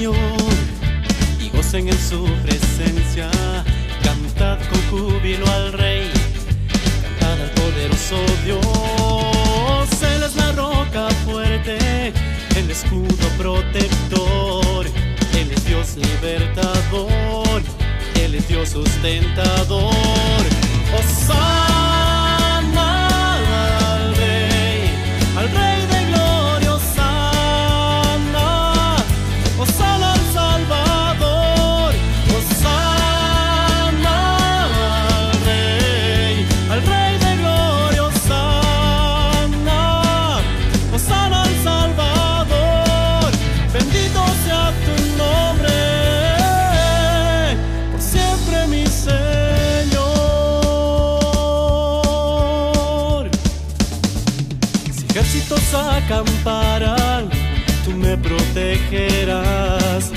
Señor y gocen en su presencia. Cantad con júbilo al Rey, cantad al poderoso Dios. Él es la roca fuerte, el escudo protector. Él es Dios libertador, Él es Dios sustentador. Hosana al Rey de gloria, Hosana, Hosana al Salvador, Hosana al Rey de gloria, Hosana, Hosana al Salvador. Bendito sea tu nombre por siempre, mi Señor. Si ejércitos acamparan, tú me protegerás.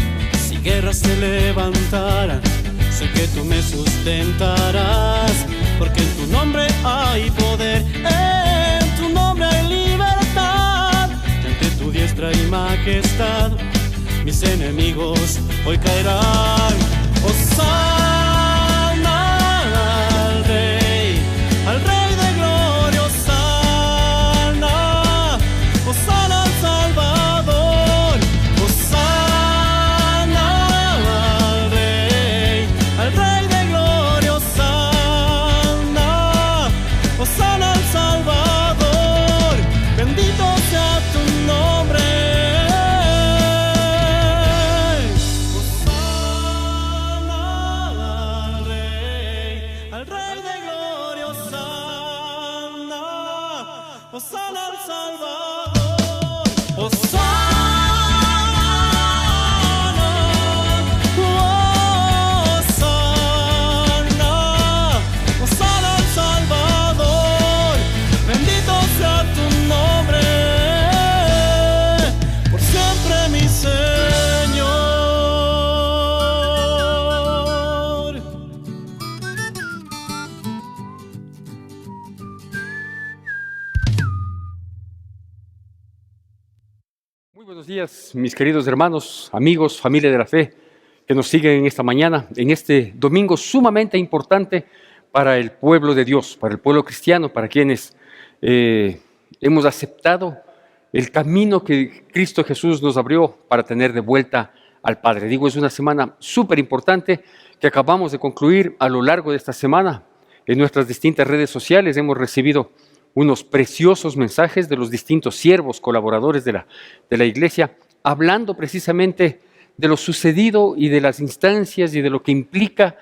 Si guerras se levantaran, sé que tú me sustentarás. Porque en tu nombre hay poder, en tu nombre hay libertad. Y ante tu diestra y majestad, mis enemigos hoy caerán. Hosana al Rey de gloria, Hosana, Hosana al Salvador, Hosana al Rey de gloria, Hosana, Hosana al Salvador. Bendito sea tu nombre. Hosana al Rey de gloria, Hosana, Hosana al Salvador, Hosana, Hosana, Hosana al Salvador. Bendito sea tu nombre por siempre, mi Señor. Muy buenos días, mis queridos hermanos, amigos, familia de la fe, que nos siguen en esta mañana, en este domingo sumamente importante para el pueblo de Dios, para el pueblo cristiano, para quienes hemos aceptado el camino que Cristo Jesús nos abrió para tener de vuelta al Padre. Digo, es una semana súper importante que acabamos de concluir. A lo largo de esta semana, en nuestras distintas redes sociales hemos recibido unos preciosos mensajes de los distintos siervos, colaboradores de la iglesia, hablando precisamente de lo sucedido y de las instancias y de lo que implica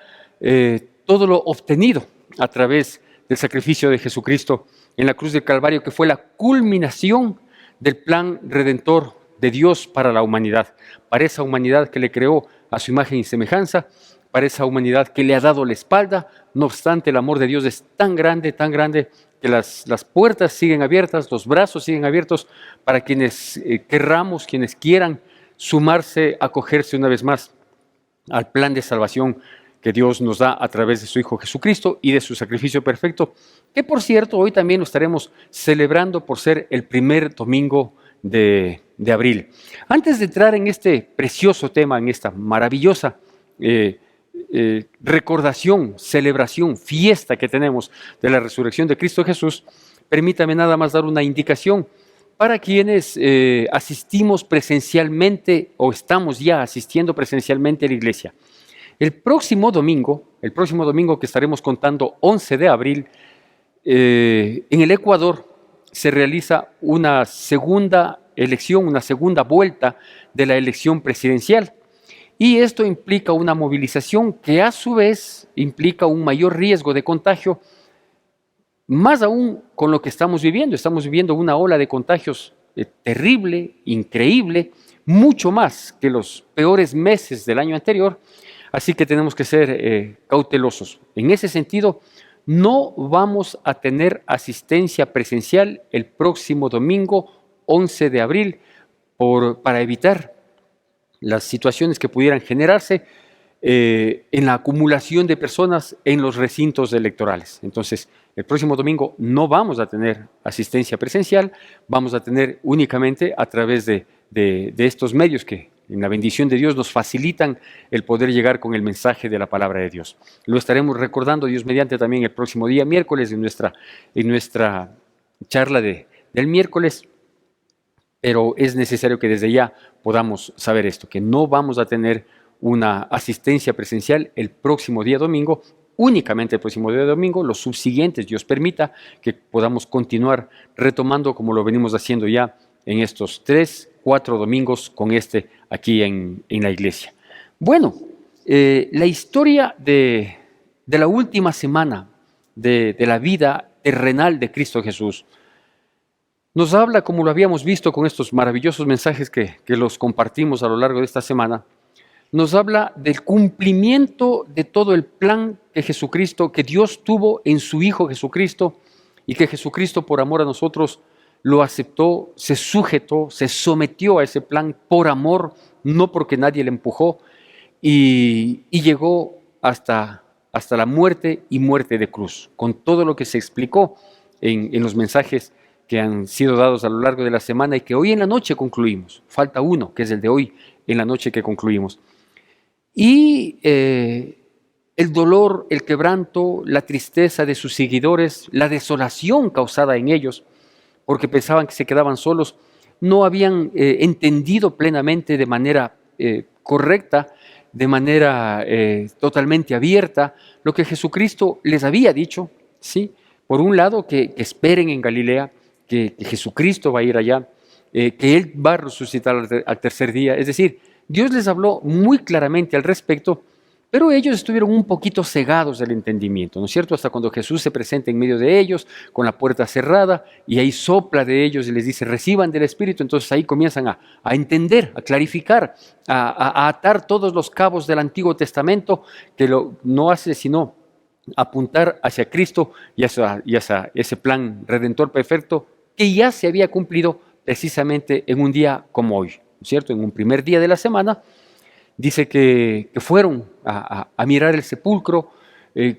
todo lo obtenido a través del sacrificio de Jesucristo en la cruz del Calvario, que fue la culminación del plan redentor de Dios para la humanidad, para esa humanidad que le creó a su imagen y semejanza, para esa humanidad que le ha dado la espalda. No obstante, el amor de Dios es tan grande, que las puertas siguen abiertas, los brazos siguen abiertos para quienes querramos, quienes quieran sumarse, acogerse una vez más al plan de salvación que Dios nos da a través de su Hijo Jesucristo y de su sacrificio perfecto, que por cierto hoy también lo estaremos celebrando por ser el primer domingo de abril. Antes de entrar en este precioso tema, en esta maravillosa recordación, celebración, fiesta que tenemos de la resurrección de Cristo Jesús, permítame nada más dar una indicación para quienes asistimos presencialmente o estamos ya asistiendo presencialmente a la iglesia. El próximo domingo que estaremos contando, 11 de abril, en el Ecuador se realiza una segunda elección, una segunda vuelta de la elección presidencial. Y esto implica una movilización que a su vez implica un mayor riesgo de contagio, más aún con lo que estamos viviendo. Estamos viviendo una ola de contagios terrible, increíble, mucho más que los peores meses del año anterior, así que tenemos que ser cautelosos. En ese sentido, no vamos a tener asistencia presencial el próximo domingo 11 de abril para evitar las situaciones que pudieran generarse en la acumulación de personas en los recintos electorales. Entonces, el próximo domingo no vamos a tener asistencia presencial, vamos a tener únicamente a través de estos medios que en la bendición de Dios, nos facilitan el poder llegar con el mensaje de la palabra de Dios. Lo estaremos recordando, Dios mediante, también el próximo día, miércoles, en nuestra charla del miércoles, pero es necesario que desde ya podamos saber esto, que no vamos a tener una asistencia presencial el próximo día domingo, únicamente el próximo día domingo. Los subsiguientes, Dios permita, que podamos continuar retomando como lo venimos haciendo ya en estos 3, 4 domingos con aquí en la iglesia. Bueno, la historia de la última semana de la vida terrenal de Cristo Jesús nos habla, como lo habíamos visto con estos maravillosos mensajes que los compartimos a lo largo de esta semana, nos habla del cumplimiento de todo el plan que Dios tuvo en su Hijo Jesucristo, y que Jesucristo, por amor a nosotros, lo aceptó, se sujetó, se sometió a ese plan por amor, no porque nadie le empujó, y llegó hasta la muerte y muerte de cruz, con todo lo que se explicó en los mensajes que han sido dados a lo largo de la semana y que hoy en la noche concluimos. Falta uno, que es el de hoy en la noche que concluimos. Y el dolor, el quebranto, la tristeza de sus seguidores, la desolación causada en ellos, porque pensaban que se quedaban solos, no habían entendido plenamente de manera correcta, de manera totalmente abierta, lo que Jesucristo les había dicho, ¿sí? Por un lado, que esperen en Galilea, que Jesucristo va a ir allá, que Él va a resucitar al tercer día. Es decir, Dios les habló muy claramente al respecto, pero ellos estuvieron un poquito cegados del entendimiento, ¿no es cierto? Hasta cuando Jesús se presenta en medio de ellos, con la puerta cerrada, y ahí sopla de ellos y les dice, reciban del Espíritu. Entonces ahí comienzan a entender, a clarificar, a atar todos los cabos del Antiguo Testamento, que no hace sino apuntar hacia Cristo y hacia ese plan redentor perfecto que ya se había cumplido precisamente en un día como hoy, ¿no es cierto? En un primer día de la semana. Dice que fueron a mirar el sepulcro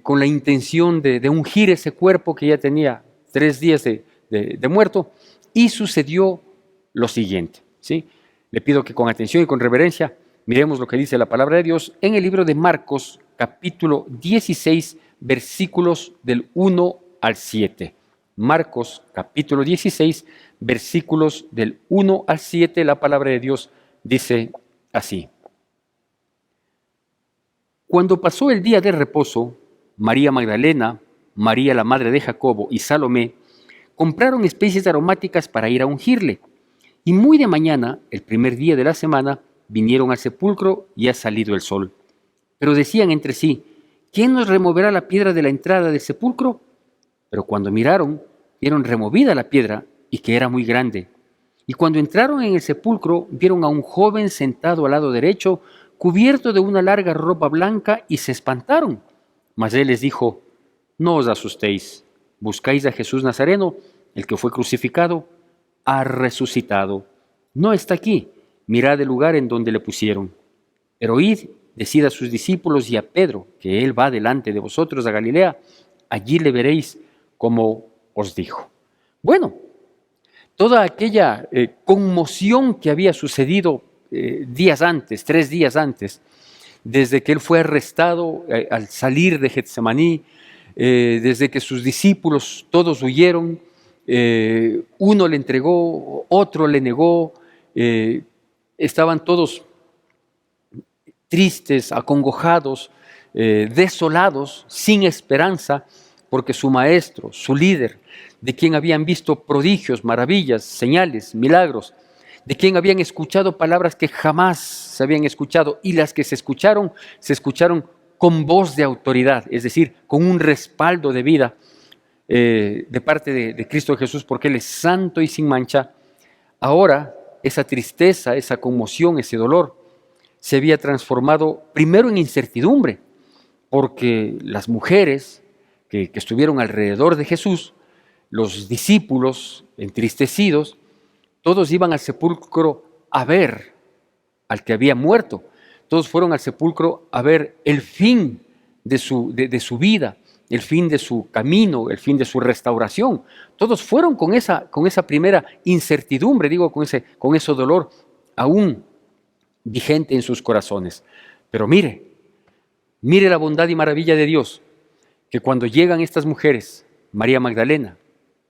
con la intención de ungir ese cuerpo que ya tenía 3 días de muerto, y sucedió lo siguiente, ¿sí? Le pido que con atención y con reverencia miremos lo que dice la palabra de Dios en el libro de Marcos, capítulo 16, versículos del 1 al 7. Marcos, capítulo 16, versículos del 1 al 7, la palabra de Dios dice así. Cuando pasó el día de reposo, María Magdalena, María la madre de Jacobo y Salomé compraron especies aromáticas para ir a ungirle. Y muy de mañana, el primer día de la semana, vinieron al sepulcro y ha salido el sol. Pero decían entre sí, ¿quién nos removerá la piedra de la entrada del sepulcro? Pero cuando miraron, vieron removida la piedra y que era muy grande. Y cuando entraron en el sepulcro, vieron a un joven sentado al lado derecho, cubierto de una larga ropa blanca, y se espantaron. Mas él les dijo, no os asustéis, buscáis a Jesús Nazareno, el que fue crucificado, ha resucitado. No está aquí, mirad el lugar en donde le pusieron. Pero id, decid a sus discípulos y a Pedro, que él va delante de vosotros a Galilea, allí le veréis como os dijo. Bueno, toda aquella conmoción que había sucedido días antes, 3 días antes, desde que él fue arrestado al salir de Getsemaní, desde que sus discípulos todos huyeron, uno le entregó, otro le negó, estaban todos tristes, acongojados, desolados, sin esperanza, porque su maestro, su líder, de quien habían visto prodigios, maravillas, señales, milagros, de quien habían escuchado palabras que jamás se habían escuchado, y las que se escucharon con voz de autoridad, es decir, con un respaldo de vida de parte de Cristo Jesús, porque Él es santo y sin mancha. Ahora esa tristeza, esa conmoción, ese dolor se había transformado primero en incertidumbre, porque las mujeres que estuvieron alrededor de Jesús, los discípulos entristecidos, todos iban al sepulcro a ver al que había muerto. Todos fueron al sepulcro a ver el fin de su vida, el fin de su camino, el fin de su restauración. Todos fueron con esa primera incertidumbre, con ese dolor aún vigente en sus corazones. Pero mire la bondad y maravilla de Dios, que cuando llegan estas mujeres, María Magdalena,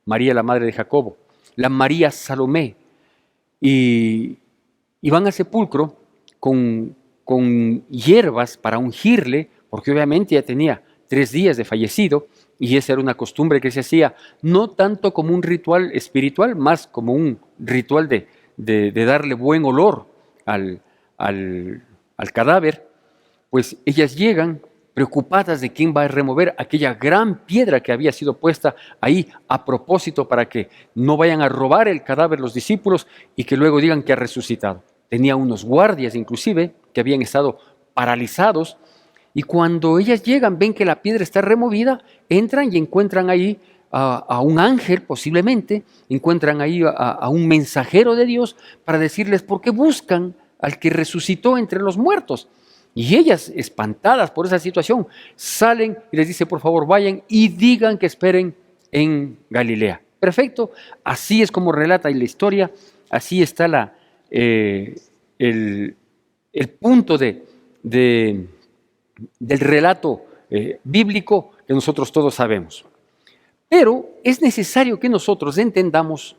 María la madre de Jacobo, la María Salomé, y van al sepulcro con hierbas para ungirle, porque obviamente ya tenía 3 días de fallecido, y esa era una costumbre que se hacía, no tanto como un ritual espiritual, más como un ritual de darle buen olor al cadáver. Pues ellas llegan preocupadas de quién va a remover aquella gran piedra que había sido puesta ahí a propósito para que no vayan a robar el cadáver los discípulos y que luego digan que ha resucitado. Tenía unos guardias inclusive que habían estado paralizados, y cuando ellas llegan, ven que la piedra está removida, entran y encuentran ahí a un ángel posiblemente, encuentran ahí a un mensajero de Dios para decirles por qué buscan al que resucitó entre los muertos. Y ellas, espantadas por esa situación, salen y les dice, por favor, vayan y digan que esperen en Galilea. Perfecto, así es como relata la historia, así está el punto del relato bíblico que nosotros todos sabemos. Pero es necesario que nosotros entendamos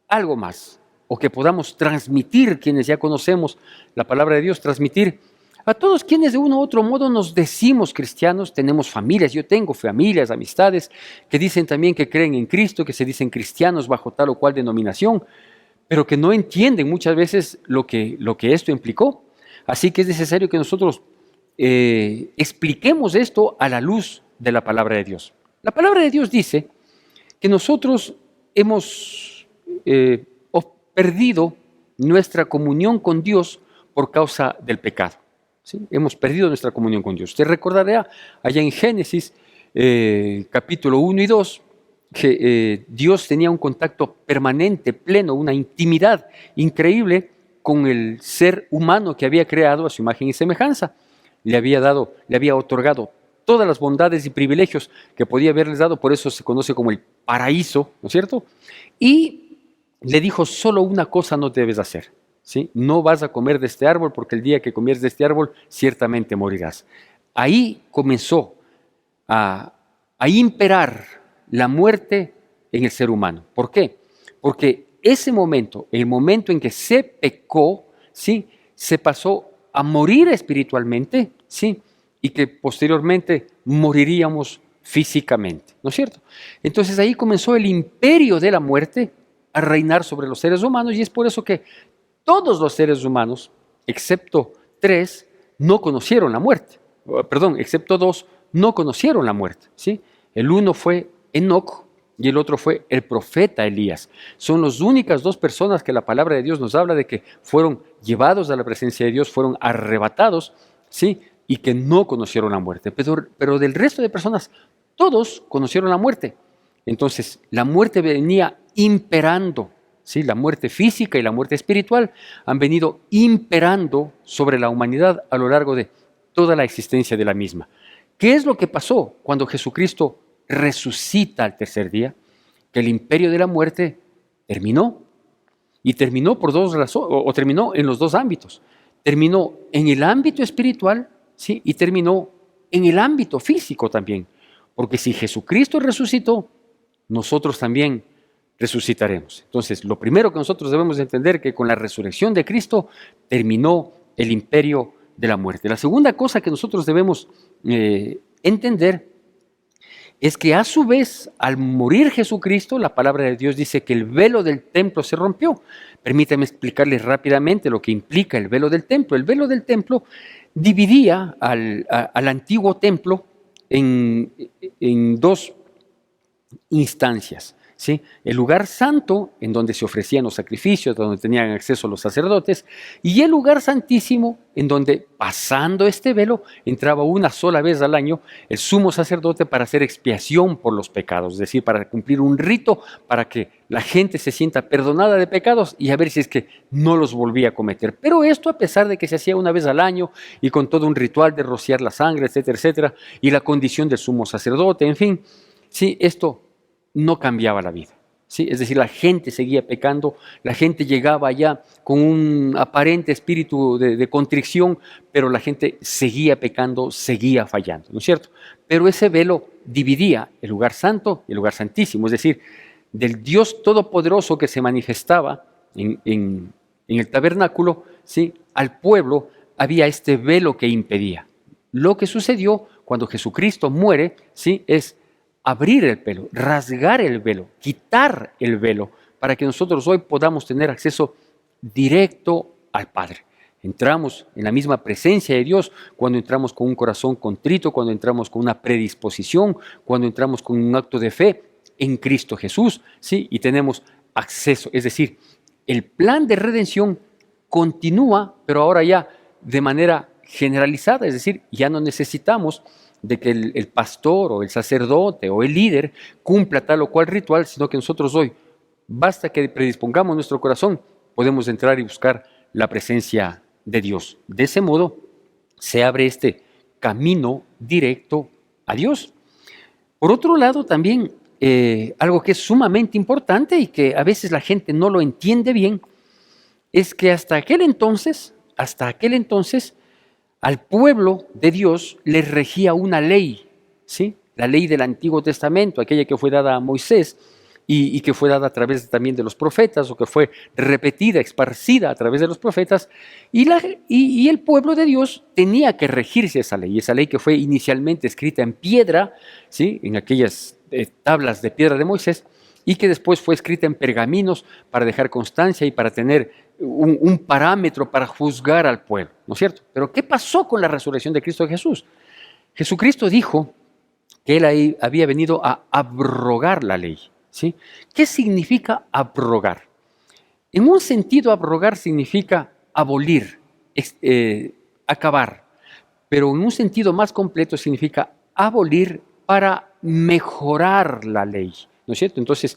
algo más, o que podamos transmitir, quienes ya conocemos la palabra de Dios, transmitir a todos quienes de uno u otro modo nos decimos cristianos, tenemos familias, yo tengo familias, amistades, que dicen también que creen en Cristo, que se dicen cristianos bajo tal o cual denominación, pero que no entienden muchas veces lo que esto implicó. Así que es necesario que nosotros expliquemos esto a la luz de la palabra de Dios. La palabra de Dios dice que nosotros hemos perdido nuestra comunión con Dios por causa del pecado. ¿Sí? Hemos perdido nuestra comunión con Dios. Usted recordará allá en Génesis capítulo 1 y 2 que Dios tenía un contacto permanente, pleno, una intimidad increíble con el ser humano que había creado a su imagen y semejanza. Le había otorgado todas las bondades y privilegios que podía haberles dado, por eso se conoce como el paraíso, ¿no es cierto? Y le dijo, solo una cosa no debes hacer. ¿Sí? No vas a comer de este árbol porque el día que comieres de este árbol ciertamente morirás. Ahí comenzó a imperar la muerte en el ser humano. ¿Por qué? Porque ese momento, el momento en que se pecó, ¿sí? Se pasó a morir espiritualmente, ¿sí? Y que posteriormente moriríamos físicamente, ¿no es cierto? Entonces ahí comenzó el imperio de la muerte a reinar sobre los seres humanos, y es por eso que todos los seres humanos, excepto 3, no conocieron la muerte. Perdón, excepto 2, no conocieron la muerte. ¿Sí? El uno fue Enoc y el otro fue el profeta Elías. Son las únicas 2 personas que la palabra de Dios nos habla de que fueron llevados a la presencia de Dios, fueron arrebatados, ¿sí? Y que no conocieron la muerte. Pero del resto de personas, todos conocieron la muerte. Entonces, la muerte venía imperando. ¿Sí? La muerte física y la muerte espiritual han venido imperando sobre la humanidad a lo largo de toda la existencia de la misma. ¿Qué es lo que pasó cuando Jesucristo resucita al tercer día? Que el imperio de la muerte terminó. Y terminó por 2 razones, o terminó en los 2 ámbitos. Terminó en el ámbito espiritual, ¿sí? Y terminó en el ámbito físico también. Porque si Jesucristo resucitó, nosotros también resucitaremos. Entonces, lo primero que nosotros debemos entender es que con la resurrección de Cristo terminó el imperio de la muerte. La segunda cosa que nosotros debemos entender es que a su vez, al morir Jesucristo, la palabra de Dios dice que el velo del templo se rompió. Permítame explicarles rápidamente lo que implica el velo del templo. El velo del templo dividía al antiguo templo en 2 instancias. ¿Sí? El lugar santo, en donde se ofrecían los sacrificios, donde tenían acceso los sacerdotes, y el lugar santísimo, en donde, pasando este velo, entraba una sola vez al año el sumo sacerdote para hacer expiación por los pecados, es decir, para cumplir un rito para que la gente se sienta perdonada de pecados y a ver si es que no los volvía a cometer. Pero esto, a pesar de que se hacía una vez al año y con todo un ritual de rociar la sangre, etcétera, etcétera, y la condición del sumo sacerdote, en fin, sí, esto no cambiaba la vida. ¿sí? Es decir, la gente seguía pecando, la gente llegaba allá con un aparente espíritu de contrición, pero la gente seguía pecando, seguía fallando, ¿no es cierto? Pero ese velo dividía el lugar santo y el lugar santísimo, es decir, del Dios todopoderoso que se manifestaba en el tabernáculo, ¿sí? Al pueblo había este velo que impedía. Lo que sucedió cuando Jesucristo muere, ¿sí? Es abrir el velo, rasgar el velo, quitar el velo, para que nosotros hoy podamos tener acceso directo al Padre. Entramos en la misma presencia de Dios cuando entramos con un corazón contrito, cuando entramos con una predisposición, cuando entramos con un acto de fe en Cristo Jesús, ¿sí? Y tenemos acceso. Es decir, el plan de redención continúa, pero ahora ya de manera generalizada, es decir, ya no necesitamos de que el pastor o el sacerdote o el líder cumpla tal o cual ritual, sino que nosotros hoy, basta que predispongamos nuestro corazón, podemos entrar y buscar la presencia de Dios. De ese modo se abre este camino directo a Dios. Por otro lado, también algo que es sumamente importante y que a veces la gente no lo entiende bien, es que hasta aquel entonces, al pueblo de Dios le regía una ley, ¿sí? La ley del Antiguo Testamento, aquella que fue dada a Moisés y que fue dada a través también de los profetas, o que fue repetida, esparcida a través de los profetas, y el pueblo de Dios tenía que regirse esa ley que fue inicialmente escrita en piedra, ¿sí? En aquellas tablas de piedra de Moisés, y que después fue escrita en pergaminos para dejar constancia y para tener un parámetro para juzgar al pueblo, ¿no es cierto? Pero ¿qué pasó con la resurrección de Cristo Jesús? Jesucristo dijo que Él había venido a abrogar la ley, ¿sí? ¿Qué significa abrogar? En un sentido, abrogar significa abolir, acabar, pero en un sentido más completo significa abolir para mejorar la ley, ¿no es cierto? Entonces,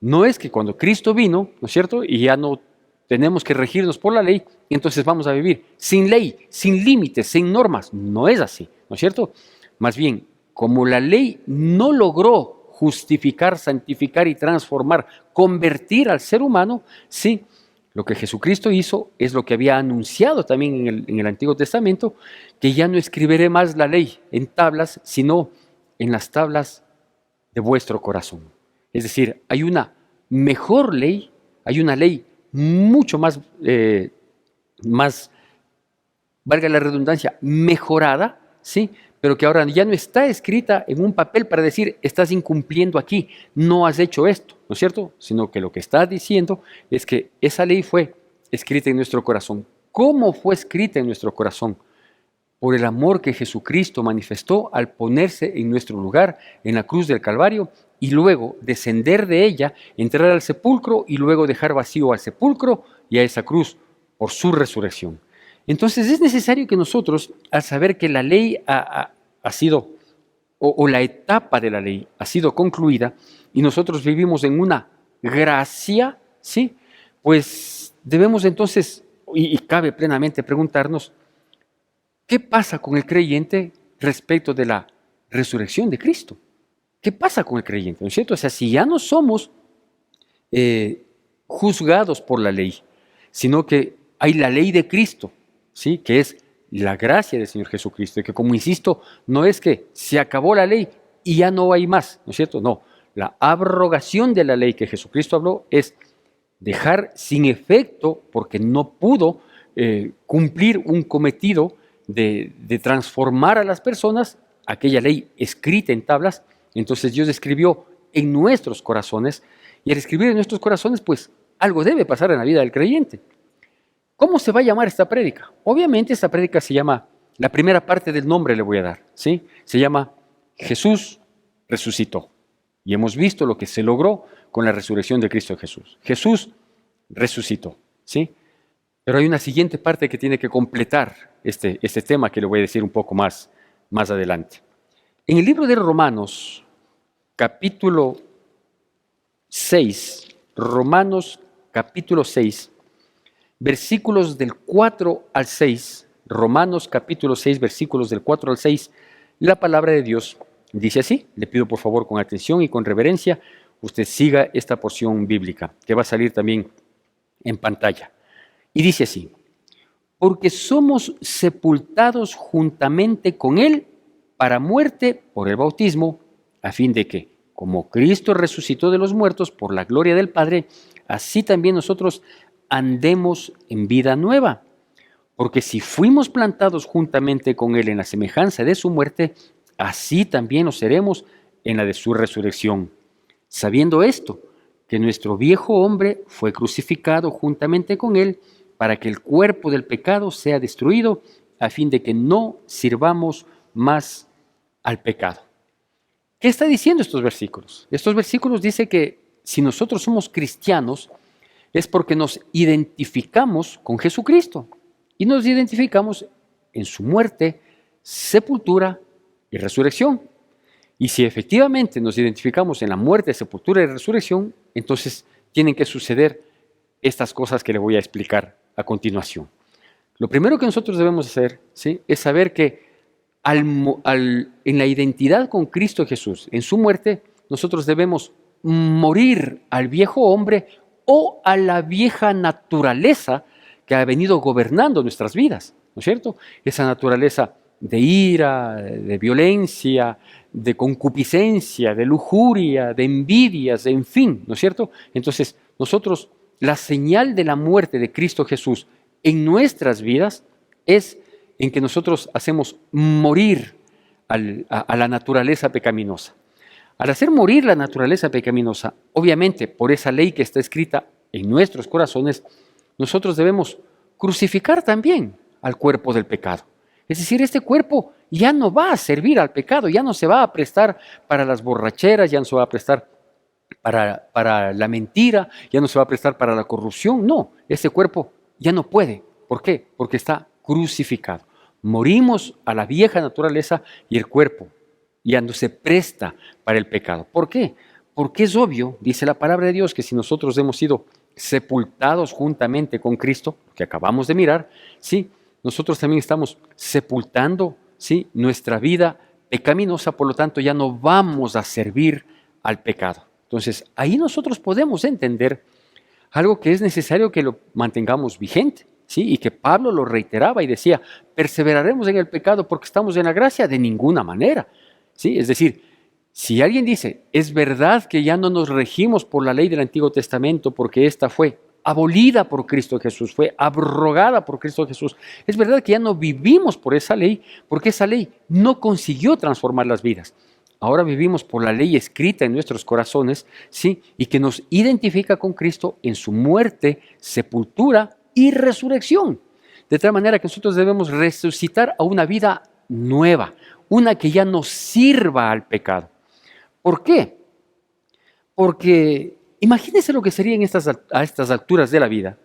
no es que cuando Cristo vino, ¿no es cierto? Y ya no tenemos que regirnos por la ley, y entonces vamos a vivir sin ley, sin límites, sin normas. No es así, ¿no es cierto? Más bien, como la ley no logró justificar, santificar y transformar, convertir al ser humano, sí, lo que Jesucristo hizo es lo que había anunciado también en el Antiguo Testamento, que ya no escribiré más la ley en tablas, sino en las tablas de vuestro corazón. Es decir, hay una mejor ley, hay una ley mucho más, valga la redundancia, mejorada, ¿sí? Pero que ahora ya no está escrita en un papel para decir, estás incumpliendo aquí, no has hecho esto, ¿no es cierto? Sino que lo que está diciendo es que esa ley fue escrita en nuestro corazón. ¿Cómo fue escrita en nuestro corazón? Por el amor que Jesucristo manifestó al ponerse en nuestro lugar en la cruz del Calvario y luego descender de ella, entrar al sepulcro y luego dejar vacío al sepulcro y a esa cruz por su resurrección. Entonces es necesario que nosotros, al saber que la ley ha sido, o la etapa de la ley ha sido concluida y nosotros vivimos en una gracia, ¿sí? Pues debemos entonces, y cabe plenamente preguntarnos, ¿qué pasa con el creyente respecto de la resurrección de Cristo? ¿Qué pasa con el creyente? ¿No es cierto? O sea, si ya no somos juzgados por la ley, sino que hay la ley de Cristo, ¿sí? Que es la gracia del Señor Jesucristo, y que, como insisto, no es que se acabó la ley y ya no hay más, ¿no es cierto? No, la abrogación de la ley que Jesucristo habló es dejar sin efecto, porque no pudo cumplir un cometido de transformar a las personas, aquella ley escrita en tablas. Entonces Dios escribió en nuestros corazones, y al escribir en nuestros corazones, pues algo debe pasar en la vida del creyente. ¿Cómo se va a llamar esta prédica? Obviamente esta prédica se llama, la primera parte del nombre le voy a dar, ¿sí? Se llama Jesús resucitó. Y hemos visto lo que se logró con la resurrección de Cristo Jesús. Jesús resucitó, ¿sí? Pero hay una siguiente parte que tiene que completar este tema que le voy a decir un poco más adelante. En el libro de Romanos, capítulo 6, versículos del 4 al 6, Romanos capítulo 6, versículos del 4 al 6, la palabra de Dios dice así. Le pido por favor con atención y con reverencia usted siga esta porción bíblica, que va a salir también en pantalla. Y dice así: porque somos sepultados juntamente con Él para muerte por el bautismo, a fin de que, como Cristo resucitó de los muertos por la gloria del Padre, así también nosotros andemos en vida nueva. Porque si fuimos plantados juntamente con Él en la semejanza de su muerte, así también lo seremos en la de su resurrección. Sabiendo esto, que nuestro viejo hombre fue crucificado juntamente con Él, para que el cuerpo del pecado sea destruido, a fin de que no sirvamos más al pecado. ¿Qué está diciendo estos versículos? Estos versículos dicen que si nosotros somos cristianos, es porque nos identificamos con Jesucristo. Y nos identificamos en su muerte, sepultura y resurrección. Y si efectivamente nos identificamos en la muerte, sepultura y resurrección, entonces tienen que suceder estas cosas que le voy a explicar a continuación. Lo primero que nosotros debemos hacer, ¿sí?, es saber que en la identidad con Cristo Jesús, en su muerte, nosotros debemos morir al viejo hombre o a la vieja naturaleza que ha venido gobernando nuestras vidas, ¿no es cierto? Esa naturaleza de ira, de violencia, de concupiscencia, de lujuria, de envidias, en fin, ¿no es cierto? Entonces, nosotros, la señal de la muerte de Cristo Jesús en nuestras vidas es en que nosotros hacemos morir a la naturaleza pecaminosa. Al hacer morir la naturaleza pecaminosa, obviamente por esa ley que está escrita en nuestros corazones, nosotros debemos crucificar también al cuerpo del pecado. Es decir, este cuerpo ya no va a servir al pecado, ya no se va a prestar para las borracheras, ya no se va a prestar para la mentira, ya no se va a prestar para la corrupción. No, este cuerpo ya no puede. ¿Por qué? Porque está crucificado. Morimos a la vieja naturaleza y el cuerpo ya no se presta para el pecado. ¿Por qué? Porque es obvio, dice la palabra de Dios, que si nosotros hemos sido sepultados juntamente con Cristo, que acabamos de mirar, ¿sí?, nosotros también estamos sepultando, ¿sí?, nuestra vida pecaminosa, por lo tanto ya no vamos a servir al pecado. Entonces, ahí nosotros podemos entender algo que es necesario que lo mantengamos vigente, ¿sí?, y que Pablo lo reiteraba y decía: ¿perseveraremos en el pecado porque estamos en la gracia? De ninguna manera, ¿sí? Es decir, si alguien dice, es verdad que ya no nos regimos por la ley del Antiguo Testamento porque esta fue abolida por Cristo Jesús, fue abrogada por Cristo Jesús. Es verdad que ya no vivimos por esa ley, porque esa ley no consiguió transformar las vidas. Ahora vivimos por la ley escrita en nuestros corazones, ¿sí?, y que nos identifica con Cristo en su muerte, sepultura y resurrección. De tal manera que nosotros debemos resucitar a una vida nueva, una que ya no sirva al pecado. ¿Por qué? Porque imagínense lo que sería a estas alturas de la vida,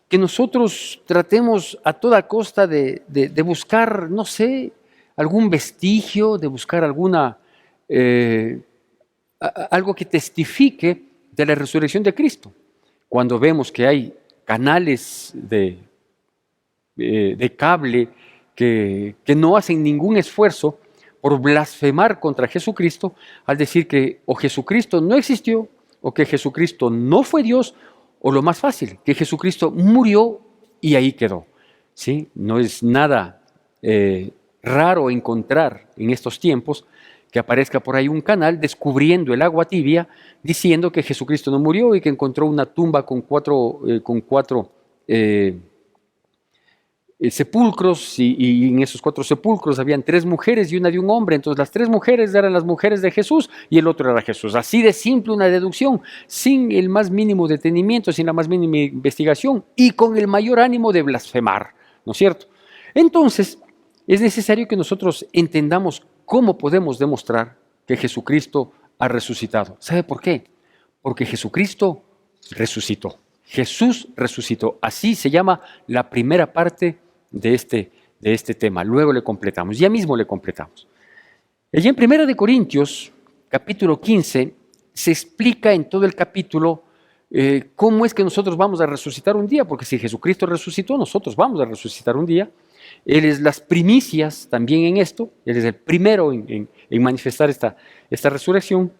que nosotros tratemos a toda costa de buscar, no sé, algún vestigio, de buscar algo que testifique de la resurrección de Cristo. Cuando vemos que hay canales de cable que no hacen ningún esfuerzo por blasfemar contra Jesucristo, al decir que o Jesucristo no existió, o que Jesucristo no fue Dios, o lo más fácil, que Jesucristo murió y ahí quedó, ¿sí? No es nada raro encontrar en estos tiempos que aparezca por ahí un canal descubriendo el agua tibia, diciendo que Jesucristo no murió y que encontró una tumba con cuatro sepulcros, y en esos 4 sepulcros habían 3 mujeres y una de un hombre. Entonces las 3 mujeres eran las mujeres de Jesús y el otro era Jesús. Así de simple una deducción, sin el más mínimo detenimiento, sin la más mínima investigación y con el mayor ánimo de blasfemar, ¿no es cierto? Entonces es necesario que nosotros entendamos cómo podemos demostrar que Jesucristo ha resucitado. ¿Sabe por qué? Porque Jesucristo resucitó. Jesús resucitó. Así se llama la primera parte de este tema. Luego le completamos, ya mismo le completamos. Allí en 1 Corintios, capítulo 15, se explica en todo el capítulo cómo es que nosotros vamos a resucitar un día, porque si Jesucristo resucitó, nosotros vamos a resucitar un día. Él es las primicias también en esto, Él es el primero en manifestar esta resurrección.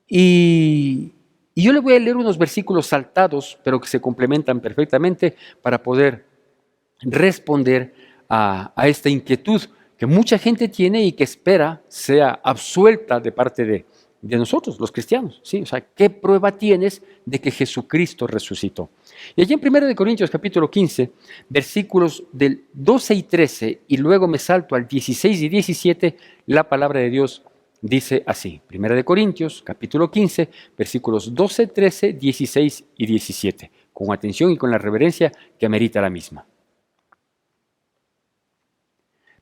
Y yo le voy a leer unos versículos saltados, pero que se complementan perfectamente para poder responder a esta inquietud que mucha gente tiene y que espera sea absuelta de parte de nosotros, los cristianos. ¿Sí? O sea, ¿qué prueba tienes de que Jesucristo resucitó? Y allí en 1 Corintios capítulo 15, versículos del 12 y 13, y luego me salto al 16 y 17, la palabra de Dios dice así. 1 Corintios capítulo 15, versículos 12, 13, 16 y 17, con atención y con la reverencia que amerita la misma.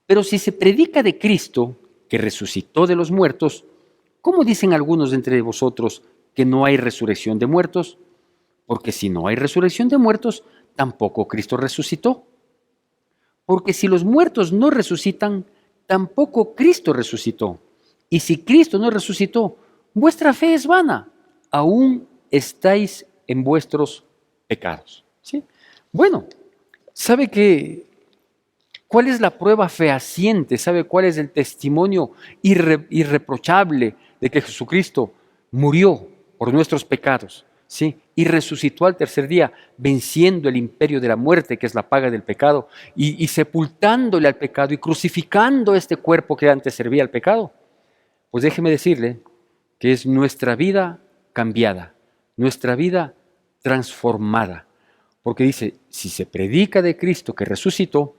Pero si se predica de Cristo, que resucitó de los muertos, ¿cómo dicen algunos de entre vosotros que no hay resurrección de muertos? Porque si no hay resurrección de muertos, tampoco Cristo resucitó. Porque si los muertos no resucitan, tampoco Cristo resucitó. Y si Cristo no resucitó, vuestra fe es vana. Aún estáis en vuestros pecados. ¿Sí? Bueno, ¿sabe cuál es la prueba fehaciente? ¿Sabe cuál es el testimonio irreprochable de que Jesucristo murió por nuestros pecados? ¿Sí? Y resucitó al tercer día, venciendo el imperio de la muerte, que es la paga del pecado, y sepultándole al pecado y crucificando este cuerpo que antes servía al pecado. Pues déjeme decirle que es nuestra vida cambiada, nuestra vida transformada. Porque dice, si se predica de Cristo que resucitó,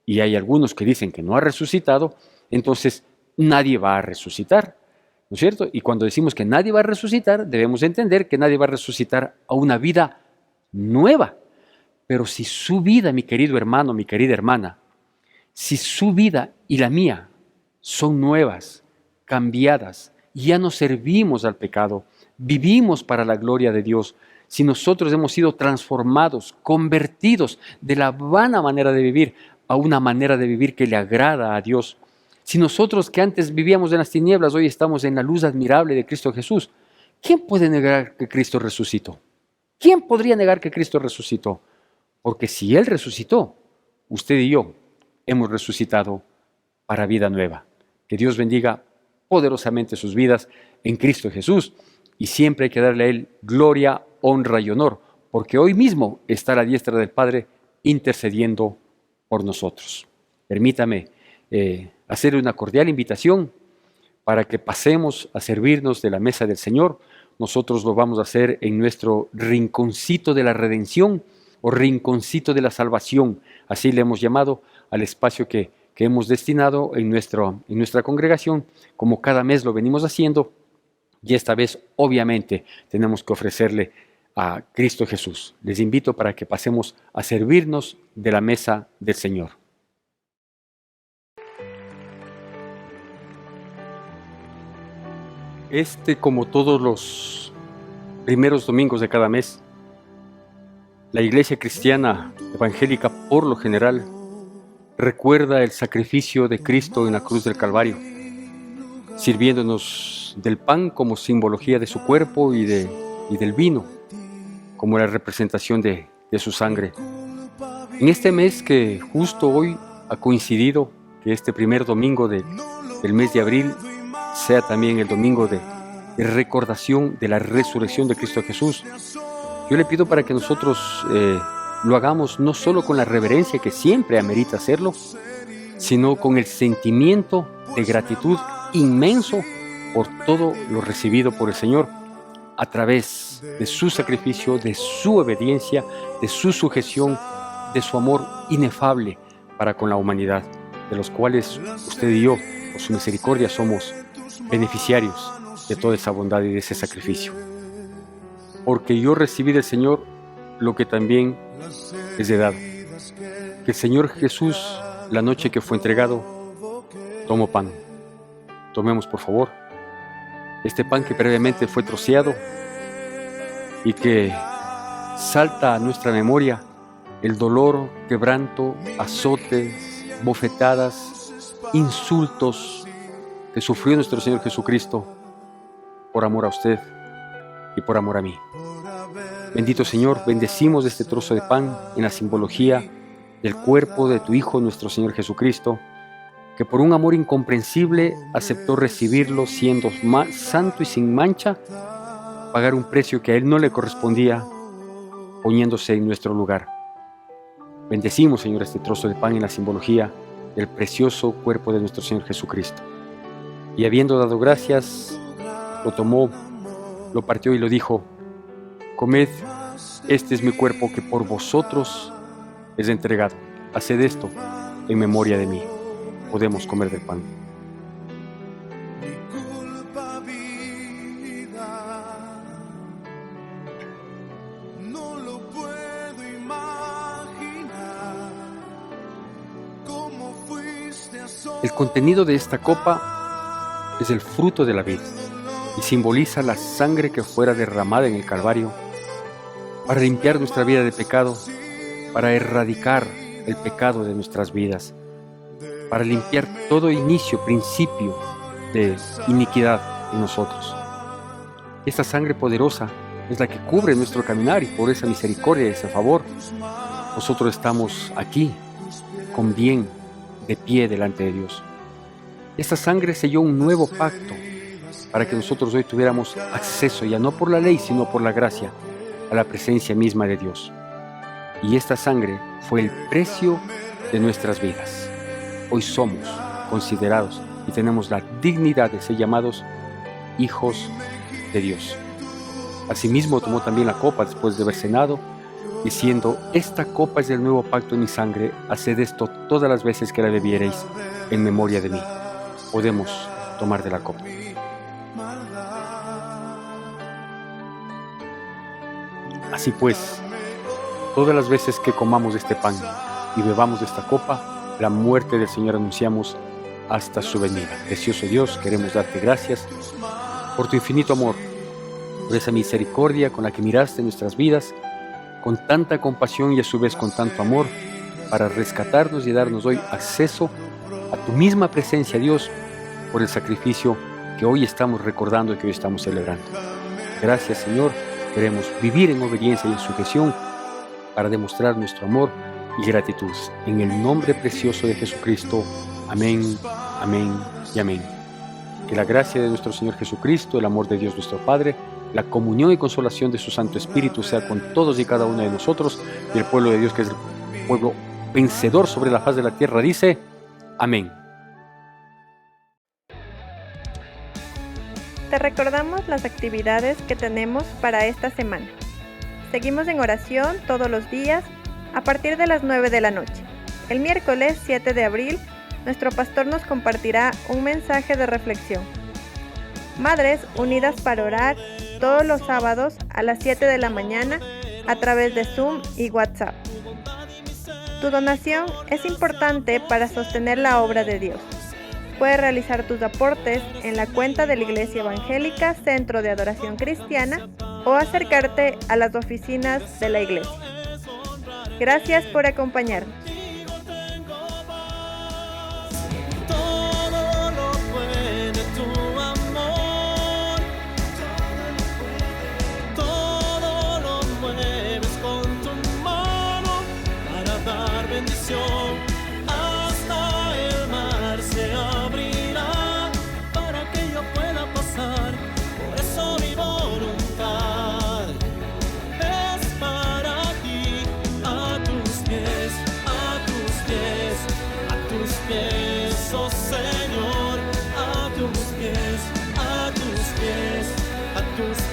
y hay algunos que dicen que no ha resucitado, entonces nadie va a resucitar, ¿no es cierto? Y cuando decimos que nadie va a resucitar, debemos entender que nadie va a resucitar a una vida nueva. Pero si su vida, mi querido hermano, mi querida hermana, si su vida y la mía son nuevas, cambiadas, ya no servimos al pecado, vivimos para la gloria de Dios, si nosotros hemos sido transformados, convertidos de la vana manera de vivir a una manera de vivir que le agrada a Dios, si nosotros que antes vivíamos en las tinieblas, hoy estamos en la luz admirable de Cristo Jesús, ¿quién puede negar que Cristo resucitó? ¿Quién podría negar que Cristo resucitó? Porque si Él resucitó, usted y yo hemos resucitado para vida nueva. Que Dios bendiga poderosamente sus vidas en Cristo Jesús, y siempre hay que darle a Él gloria, honra y honor, porque hoy mismo está a la diestra del Padre intercediendo por nosotros. Permítame hacer una cordial invitación para que pasemos a servirnos de la mesa del Señor. Nosotros lo vamos a hacer en nuestro rinconcito de la redención o rinconcito de la salvación, así le hemos llamado al espacio que hemos destinado en nuestra congregación, como cada mes lo venimos haciendo, y esta vez obviamente tenemos que ofrecerle a Cristo Jesús. Les invito para que pasemos a servirnos de la mesa del Señor. Como todos los primeros domingos de cada mes, la Iglesia Cristiana Evangélica, por lo general, recuerda el sacrificio de Cristo en la cruz del Calvario, sirviéndonos del pan como simbología de su cuerpo y del vino como la representación de su sangre. En este mes que justo hoy ha coincidido, que este primer domingo del mes de abril sea también el domingo de recordación de la resurrección de Cristo Jesús, yo le pido para que nosotros lo hagamos no solo con la reverencia que siempre amerita hacerlo, sino con el sentimiento de gratitud inmenso por todo lo recibido por el Señor a través de su sacrificio, de su obediencia, de su sujeción, de su amor inefable para con la humanidad, de los cuales usted y yo, por su misericordia, somos beneficiarios de toda esa bondad y de ese sacrificio. Porque yo recibí del Señor lo que también es de dado. Que el Señor Jesús, la noche que fue entregado, tomó pan. Tomemos, por favor, este pan que previamente fue troceado y que salta a nuestra memoria el dolor, quebranto, azotes, bofetadas, insultos que sufrió nuestro Señor Jesucristo por amor a usted y por amor a mí. Bendito Señor, bendecimos este trozo de pan en la simbología del cuerpo de tu Hijo, nuestro Señor Jesucristo, que por un amor incomprensible aceptó recibirlo siendo santo y sin mancha, pagar un precio que a Él no le correspondía, poniéndose en nuestro lugar. Bendecimos, Señor, este trozo de pan en la simbología del precioso cuerpo de nuestro Señor Jesucristo. Y habiendo dado gracias, lo tomó, lo partió y lo dijo: comed, este es mi cuerpo que por vosotros es entregado. Haced esto en memoria de mí. Podemos comer del pan. No lo puedo imaginar. ¿Cómo fuiste a El contenido de esta copa es el fruto de la vida y simboliza la sangre que fuera derramada en el Calvario para limpiar nuestra vida de pecado, para erradicar el pecado de nuestras vidas, para limpiar todo principio de iniquidad en nosotros. Esta sangre poderosa es la que cubre nuestro caminar, y por esa misericordia y ese favor nosotros estamos aquí con bien, de pie delante de Dios. Esta sangre selló un nuevo pacto para que nosotros hoy tuviéramos acceso, ya no por la ley, sino por la gracia, a la presencia misma de Dios. Y esta sangre fue el precio de nuestras vidas. Hoy somos considerados y tenemos la dignidad de ser llamados hijos de Dios. Asimismo tomó también la copa después de haber cenado, diciendo: esta copa es del nuevo pacto en mi sangre, haced esto todas las veces que la bebiereis en memoria de mí. Podemos tomar de la copa. Así pues, todas las veces que comamos este pan y bebamos de esta copa, la muerte del Señor anunciamos hasta su venida. Precioso Dios, queremos darte gracias por tu infinito amor, por esa misericordia con la que miraste nuestras vidas, con tanta compasión y a su vez con tanto amor, para rescatarnos y darnos hoy acceso a tu misma presencia, Dios, por el sacrificio que hoy estamos recordando y que hoy estamos celebrando. Gracias, Señor. Queremos vivir en obediencia y en sujeción para demostrar nuestro amor y gratitud. En el nombre precioso de Jesucristo. Amén, amén y amén. Que la gracia de nuestro Señor Jesucristo, el amor de Dios nuestro Padre, la comunión y consolación de su Santo Espíritu sea con todos y cada uno de nosotros, y el pueblo de Dios, que es el pueblo vencedor sobre la faz de la tierra, dice: amén. Te recordamos las actividades que tenemos para esta semana. Seguimos en oración todos los días a partir de las 9 de la noche. El miércoles 7 de abril, nuestro pastor nos compartirá un mensaje de reflexión. Madres unidas para orar todos los sábados a las 7 de la mañana a través de Zoom y WhatsApp. Tu donación es importante para sostener la obra de Dios. Puedes realizar tus aportes en la cuenta de la Iglesia Evangélica Centro de Adoración Cristiana o acercarte a las oficinas de la iglesia. Gracias por acompañarnos. Hasta el mar se abrirá para que yo pueda pasar. Por eso mi voluntad es para ti, a tus pies, a tus pies, a tus pies, oh Señor, a tus pies, a tus pies, a tus pies.